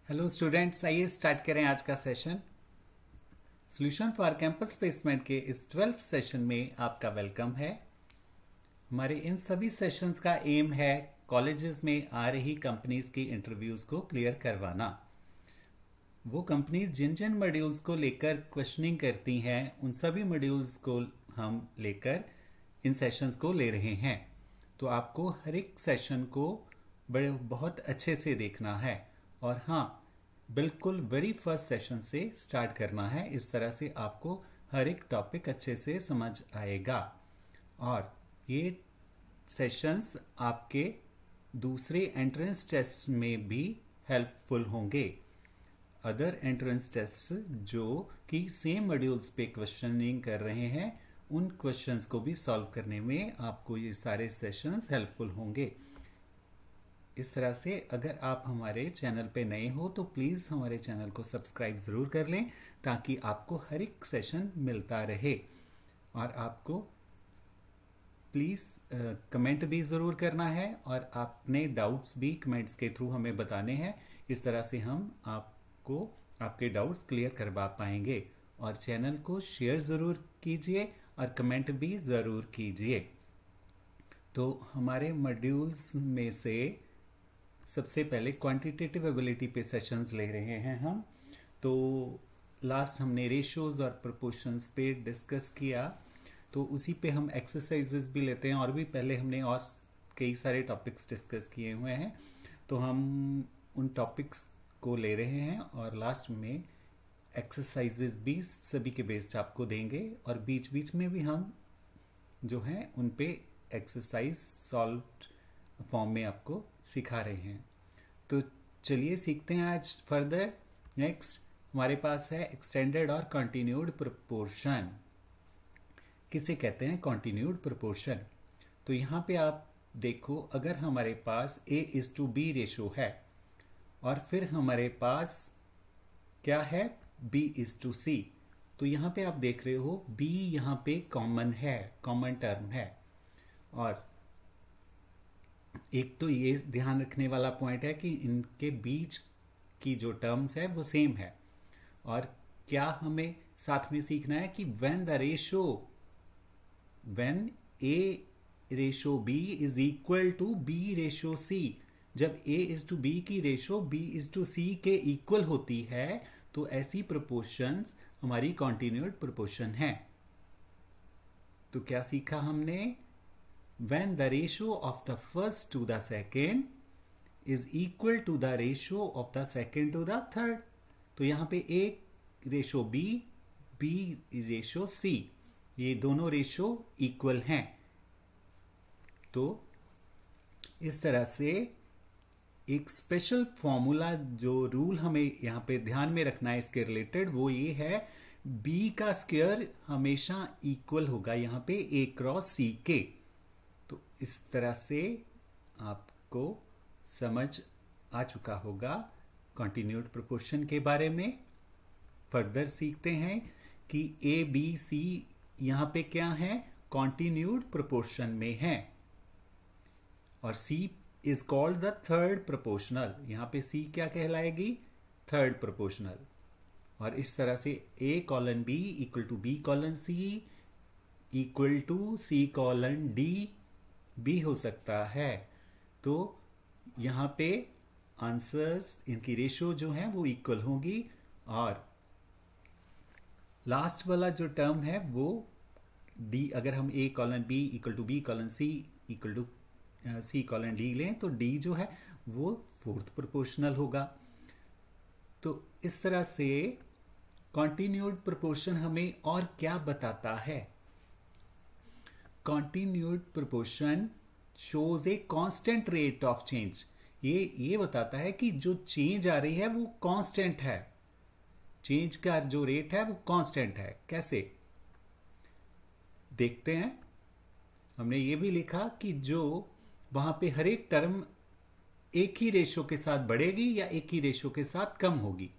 Hello students, आइए start करें आज का session. Solution for campus placement के इस 12th सेशन में आपका वेलकम है। हमारे इन सभी सेशंस का एम है कॉलेजेस में आ रही कंपनीज की इंटरव्यूज को क्लियर करवाना। वो कंपनीज जिन जिन मॉड्यूल्स को लेकर क्वेश्चनिंग करती हैं उन सभी मॉड्यूल्स को हम लेकर इन सेशंस को ले रहे हैं। तो आपको हर एक सेशन को बहुत अच्छे से देखना है और हाँ, बिल्कुल वेरी फर्स्ट सेशन से स्टार्ट करना है। इस तरह से आपको हर एक टॉपिक अच्छे से समझ आएगा और ये सेशंस आपके दूसरे एंट्रेंस टेस्ट में भी हेल्पफुल होंगे। अदर एंट्रेंस टेस्ट जो कि सेम मॉड्यूल्स पे क्वेश्चनिंग कर रहे हैं उन क्वेश्चंस को भी सॉल्व करने में आपको ये सारे सेशंस हेल्पफुल होंगे। इस तरह से अगर आप हमारे चैनल पे नए हो तो प्लीज़ हमारे चैनल को सब्सक्राइब ज़रूर कर लें ताकि आपको हर एक सेशन मिलता रहे। और आपको प्लीज़ कमेंट भी ज़रूर करना है और अपने डाउट्स भी कमेंट्स के थ्रू हमें बताने हैं। इस तरह से हम आपको आपके डाउट्स क्लियर करवा पाएंगे। और चैनल को शेयर ज़रूर कीजिए और कमेंट भी ज़रूर कीजिए। तो हमारे मॉड्यूल्स में से सबसे पहले क्वांटिटेटिव एबिलिटी पे सेशंस ले रहे हैं हम। तो लास्ट हमने रेशियोज और प्रोपोर्शंस पे डिस्कस किया, तो उसी पे हम एक्सरसाइजेस भी लेते हैं और भी पहले हमने और कई सारे टॉपिक्स डिस्कस किए हुए हैं। तो हम उन टॉपिक्स को ले रहे हैं और लास्ट में एक्सरसाइजेस भी सभी के बेस्ड आपको देंगे और बीच बीच में भी हम जो हैं उन पे एक्सरसाइज सॉल्व फॉर्म में आपको सिखा रहे हैं। तो चलिए सीखते हैं आज फर्दर। नेक्स्ट हमारे पास है एक्सटेंडेड और कंटिन्यूड प्रोपोर्शन। किसे कहते हैं कंटिन्यूड प्रोपोर्शन? तो यहाँ पे आप देखो, अगर हमारे पास A:B रेशो है और फिर हमारे पास क्या है B:C, तो यहाँ पे आप देख रहे हो B यहाँ पे कॉमन है, कॉमन टर्म है। और एक तो ये ध्यान रखने वाला पॉइंट है कि इनके बीच की जो टर्म्स है वो सेम है। और क्या हमें साथ में सीखना है कि when A:B is equal to B:C, जब A:B की रेशो B:C के इक्वल होती है तो ऐसी प्रोपोर्शंस हमारी कॉन्टिन्यूड प्रोपोर्शन है। तो क्या सीखा हमने? When the ratio of the first to the second is equal to the ratio of the second to the third, तो यहाँ पे A:B, B:C, ये दोनों रेशो इक्वल हैं। तो इस तरह से एक स्पेशल फॉर्मूला जो रूल हमें यहाँ पे ध्यान में रखना है इसके रिलेटेड, वो ये है B का स्क्वायर हमेशा इक्वल होगा यहाँ पे A×C के। तो इस तरह से आपको समझ आ चुका होगा कंटिन्यूड प्रोपोर्शन के बारे में। फर्दर सीखते हैं कि ABC यहाँ पे क्या है, कंटिन्यूड प्रोपोर्शन में है और C is called the third proportional. यहाँ पे C क्या कहलाएगी? Third proportional. और इस तरह से A:B equal to B:C equal to C:D भी हो सकता है। तो यहाँ पे आंसर्स, इनकी रेशो जो है वो इक्वल होगी। और लास्ट वाला जो टर्म है वो D, अगर हम A:B equal to B:C equal to C:D लें तो D जो है वो फोर्थ प्रोपोर्शनल होगा। तो इस तरह से कॉन्टिन्यूड प्रोपोर्शन हमें और क्या बताता है? Continued proportion shows a constant rate of change। ये बताता है कि जो चेंज आ रही है वो कांस्टेंट है, चेंज का जो रेट है वो कांस्टेंट है। कैसे देखते हैं? हमने ये भी लिखा कि जो वहां पे हर एक टर्म एक ही रेशो के साथ बढ़ेगी या एक ही रेशो के साथ कम होगी।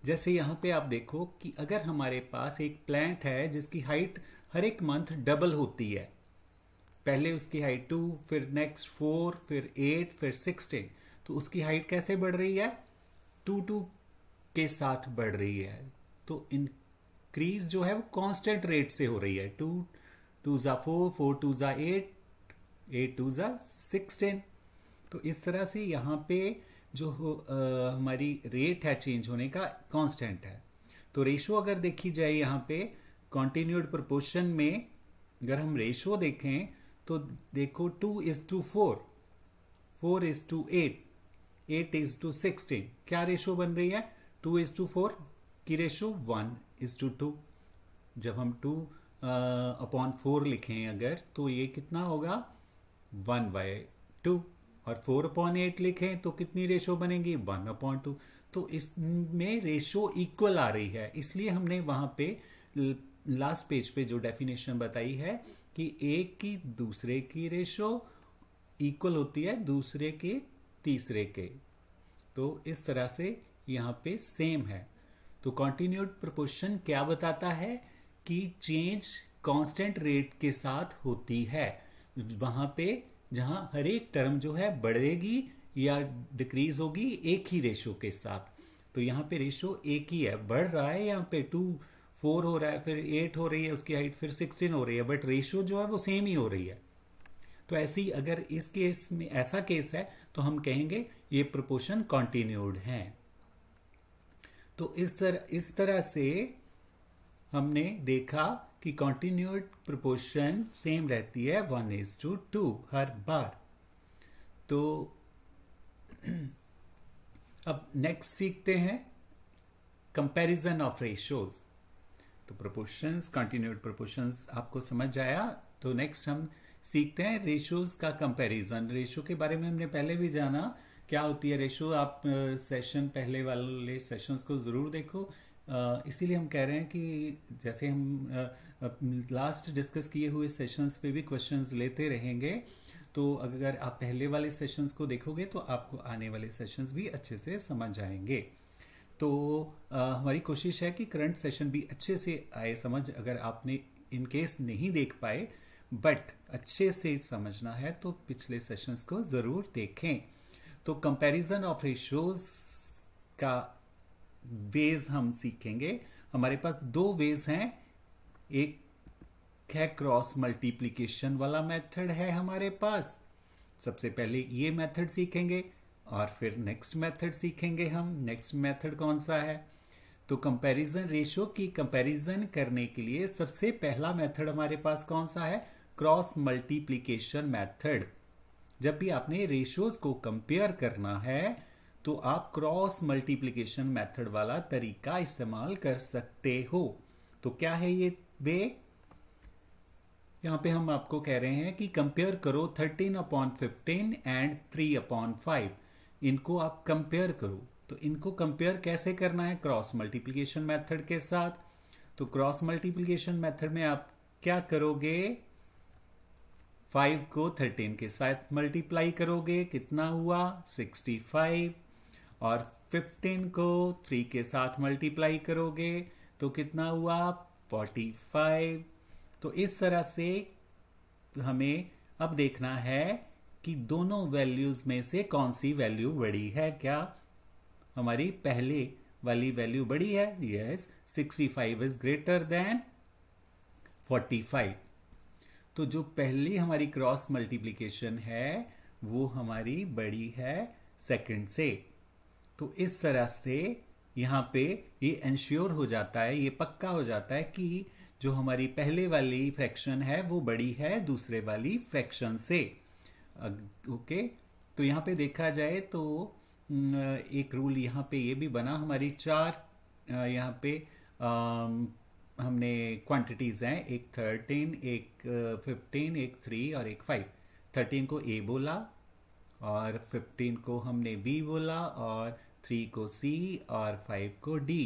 जैसे यहां पे आप देखो कि अगर हमारे पास एक प्लांट है जिसकी हाइट हर एक मंथ डबल होती है, पहले उसकी हाइट 2, फिर नेक्स्ट 4, फिर 8, फिर 16, तो उसकी हाइट कैसे बढ़ रही है? टू के साथ बढ़ रही है, तो इंक्रीज जो है वो कांस्टेंट रेट से हो रही है। 2 2 4, 4 2 8, 8 2 16। तो इस तरह से यहाँ पे जो हमारी रेट है चेंज होने का कांस्टेंट है। तो रेशो अगर देखी जाए यहाँ पे कॉन्टिन्यूड प्रोपोर्शन में, अगर हम रेशो देखें तो देखो 2:4, 4:8, 8:16। क्या रेशो बन रही है? 2:4 की रेशो 1:2। जब हम 2/4 लिखें अगर, तो ये कितना होगा? 1/2। और 4/8 लिखें तो कितनी रेशो बनेगी? 1/2। तो इसमें रेशो इक्वल आ रही है, इसलिए हमने वहां पे लास्ट पेज पे जो डेफिनेशन बताई है कि एक की दूसरे की रेशो इक्वल होती है दूसरे के तीसरे के। तो इस तरह से यहाँ पे सेम है। तो कॉन्टिन्यूड प्रोपोर्शन क्या बताता है कि चेंज कांस्टेंट रेट के साथ होती है, वहां पे जहां हर एक टर्म जो है बढ़ेगी या डिक्रीज होगी एक ही रेशो के साथ। तो यहाँ पे रेशो एक ही है, बढ़ रहा है यहाँ पे 2 4 हो रहा है, फिर 8 हो रही है उसकी हाइट, फिर 16 हो रही है, बट रेशो जो है वो सेम ही हो रही है। तो ऐसी अगर इस केस में ऐसा केस है तो हम कहेंगे ये प्रोपोर्शन कॉन्टिन्यूड है। तो इस तरह से हमने देखा कि कॉन्टिन्यूड प्रोपोर्शन सेम रहती है 1:2 हर बार। तो अब नेक्स्ट सीखते हैं कंपैरिजन ऑफ रेशोज। तो प्रोपोर्शंस, कॉन्टिन्यूड प्रोपोर्शंस आपको समझ आया। तो नेक्स्ट हम सीखते हैं रेशोज का कंपैरिजन। रेशो के बारे में हमने पहले भी जाना क्या होती है रेशो। आप सेशन पहले वाले सेशंस को जरूर देखो। इसीलिए हम कह रहे हैं कि जैसे हम लास्ट डिस्कस किए हुए सेशंस पे भी क्वेश्चंस लेते रहेंगे, तो अगर आप पहले वाले सेशंस को देखोगे तो आपको आने वाले सेशंस भी अच्छे से समझ आएंगे। तो हमारी कोशिश है कि करंट सेशन भी अच्छे से आए समझ। अगर आपने इन केस नहीं देख पाए बट अच्छे से समझना है तो पिछले सेशंस को जरूर देखें। तो कंपैरिजन ऑफ रेशोज का वेज हम सीखेंगे। हमारे पास दो वेज हैं, एक है क्रॉस मल्टीप्लिकेशन वाला मेथड है हमारे पास। सबसे पहले ये मेथड सीखेंगे और फिर नेक्स्ट मेथड सीखेंगे हम। नेक्स्ट मेथड कौन सा है? तो कंपैरिजन रेशो की कंपैरिजन करने के लिए सबसे पहला मेथड हमारे पास कौन सा है? Cross multiplication method. जब भी आपने रेशोज को कंपेयर करना है तो आप क्रॉस मल्टीप्लिकेशन मेथड वाला तरीका इस्तेमाल कर सकते हो। तो क्या है ये वे? यहां पे हम आपको कह रहे हैं कि कंपेयर करो 13/15 एंड 3/5। इनको आप कंपेयर करो। तो इनको कंपेयर कैसे करना है? क्रॉस मल्टीप्लिकेशन मेथड के साथ। तो क्रॉस मल्टीप्लिकेशन मेथड में आप क्या करोगे? 5 को 13 के साथ मल्टीप्लाई करोगे, कितना हुआ? 65। और 15 को 3 के साथ मल्टीप्लाई करोगे तो कितना हुआ? 45। तो इस तरह से हमें अब देखना है कि दोनों वैल्यूज में से कौन सी वैल्यू बड़ी है। क्या हमारी पहले वाली वैल्यू बड़ी है? Yes, 65 is greater than 45। तो जो पहली हमारी क्रॉस मल्टीप्लिकेशन है वो हमारी बड़ी है सेकंड से। तो इस तरह से यहां पे ये इंश्योर हो जाता है, ये पक्का हो जाता है कि जो हमारी पहले वाली फ्रैक्शन है वो बड़ी है दूसरे वाली फ्रैक्शन से। ओके, तो यहां पे देखा जाए तो एक रूल यहां पे ये भी बना। हमारी चार यहां पे हमने क्वांटिटीज हैं, एक 13, एक 15, एक 3 और एक 5। 13 को ए बोला और 15 को हमने बी बोला और 3 को सी और 5 को डी।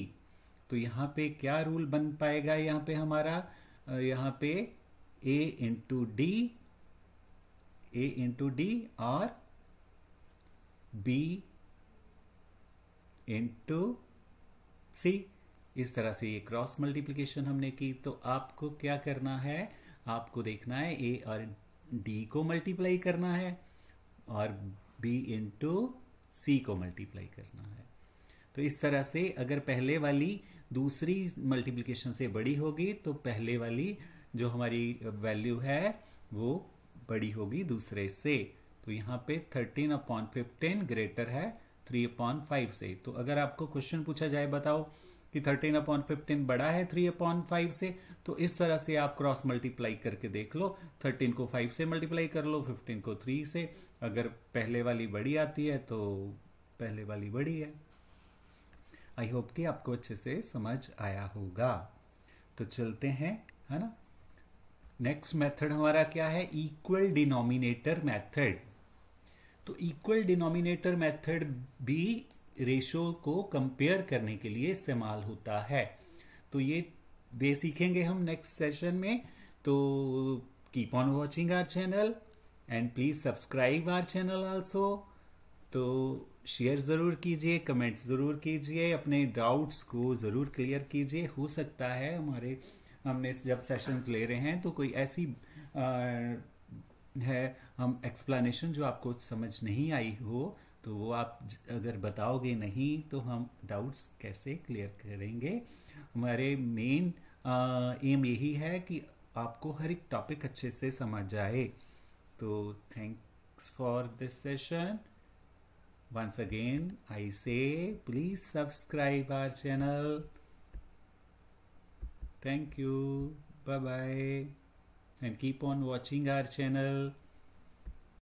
तो यहाँ पे क्या रूल बन पाएगा? यहाँ पे हमारा यहाँ पे ए इंटू डी और बी इंटू सी। इस तरह से ये क्रॉस मल्टीप्लिकेशन हमने की। तो आपको क्या करना है? आपको देखना है ए और डी को मल्टीप्लाई करना है और बी इंटू सी को मल्टीप्लाई करना है। तो इस तरह से अगर पहले वाली दूसरी मल्टीप्लिकेशन से बड़ी होगी तो पहले वाली जो हमारी वैल्यू है वो बड़ी होगी दूसरे से। तो यहाँ पे 13/15 ग्रेटर है 3/5 से। तो अगर आपको क्वेश्चन पूछा जाए बताओ कि 13/15 बड़ा है 3/5 से, तो इस तरह से आप क्रॉस मल्टीप्लाई करके देख लो। 13 को 5 से मल्टीप्लाई कर लो, 15 को 3 से। अगर पहले वाली बड़ी आती है तो पहले वाली बड़ी है। आई होप कि आपको अच्छे से समझ आया होगा। तो चलते हैं, है ना। नेक्स्ट मेथड हमारा क्या है? Equal denominator method. तो इक्वल डिनोमिनेटर मेथड भी रेशो को कंपेयर करने के लिए इस्तेमाल होता है। तो ये सीखेंगे हम नेक्स्ट सेशन में। तो keep on watching our channel and please subscribe our channel also. तो शेयर ज़रूर कीजिए, कमेंट ज़रूर कीजिए, अपने डाउट्स को ज़रूर क्लियर कीजिए। हो सकता है हमने जब सेशंस ले रहे हैं तो कोई ऐसी है हम एक्सप्लेनेशन जो आपको समझ नहीं आई हो, तो वो आप अगर बताओगे नहीं तो हम डाउट्स कैसे क्लियर करेंगे। हमारे मेन एम यही है कि आपको हर एक टॉपिक अच्छे से समझ आए। तो thanks for this session. Once again, I say please subscribe our channel. Thank you. Bye bye. And keep on watching our channel.